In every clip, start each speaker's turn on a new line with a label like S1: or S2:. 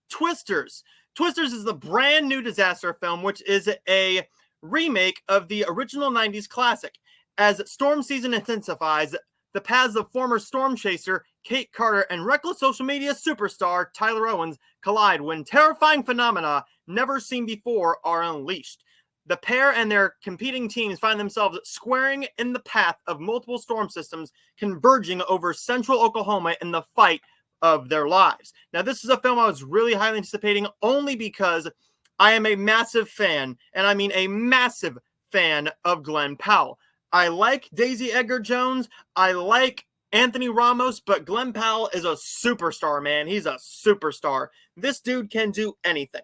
S1: Twisters. Twisters is the brand new disaster film, which is a remake of the original 90s classic. As storm season intensifies, the paths of former storm chaser Kate Carter and reckless social media superstar Tyler Owens collide when terrifying phenomena never seen before are unleashed. The pair and their competing teams find themselves squaring in the path of multiple storm systems converging over central Oklahoma in the fight of their lives. Now, this is a film I was really highly anticipating only because I am a massive fan, and I mean a massive fan of Glen Powell. I like Daisy Edgar Jones. I like Anthony Ramos, but Glen Powell is a superstar, man. He's a superstar. This dude can do anything.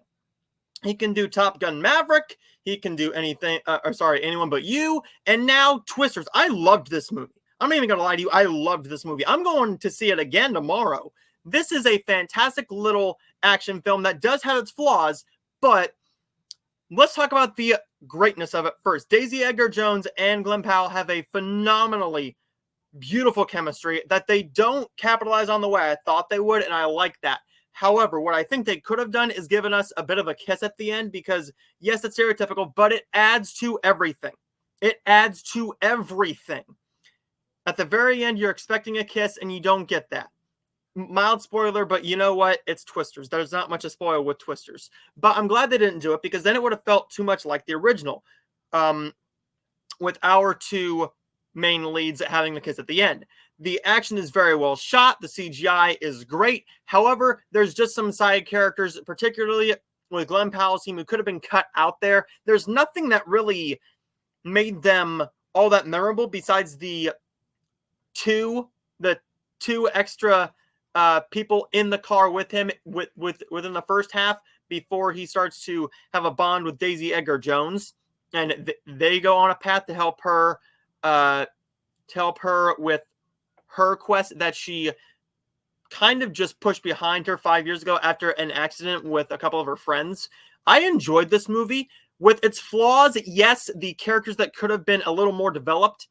S1: He can do Top Gun Maverick. He can do anything, Anyone But You. And now Twisters. I loved this movie. I'm not even going to lie to you. I loved this movie. I'm going to see it again tomorrow. This is a fantastic little action film that does have its flaws, but let's talk about the greatness of it first. Daisy Edgar Jones and Glen Powell have a phenomenally beautiful chemistry that they don't capitalize on the way I thought they would, and I like that. However, what I think they could have done is given us a bit of a kiss at the end because, yes, it's stereotypical, but it adds to everything. It adds to everything. At the very end, you're expecting a kiss, and you don't get that. Mild spoiler, but you know what? It's Twisters. There's not much to spoil with Twisters. But I'm glad they didn't do it because then it would have felt too much like the original. With our two main leads having the kiss at the end. The action is very well shot. The CGI is great. However, there's just some side characters, particularly with Glen Powell's team, who could have been cut out there. There's nothing that really made them all that memorable besides the two extra people in the car with him within the first half before he starts to have a bond with Daisy Edgar Jones, and they go on a path to help her with her quest that she kind of just pushed behind her 5 years ago after an accident with a couple of her friends. I enjoyed this movie. With its flaws, yes, the characters that could have been a little more developed,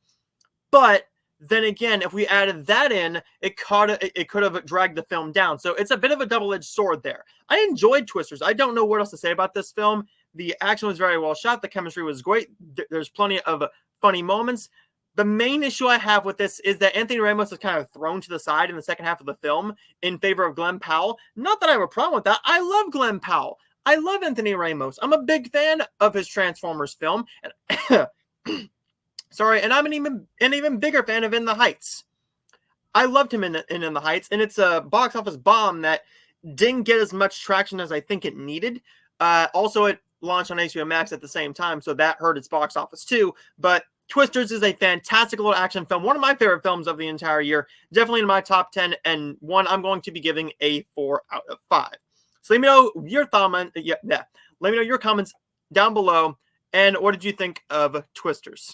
S1: but then again, if we added that in, it could have dragged the film down. So it's a bit of a double-edged sword there. I enjoyed Twisters. I don't know what else to say about this film. The action was very well shot. The chemistry was great. There's plenty of funny moments. The main issue I have with this is that Anthony Ramos is kind of thrown to the side in the second half of the film in favor of Glen Powell. Not that I have a problem with that. I love Glen Powell. I love Anthony Ramos. I'm a big fan of his Transformers film. And and I'm an even bigger fan of In the Heights. I loved him in the Heights, and it's a box office bomb that didn't get as much traction as I think it needed. Also, it launched on HBO Max at the same time, so that hurt its box office too. But Twisters is a fantastic little action film. One of my favorite films of the entire year. Definitely in my top 10, and one I'm going to be giving a 4 out of 5. So let me know your Let me know your comments down below. And what did you think of Twisters?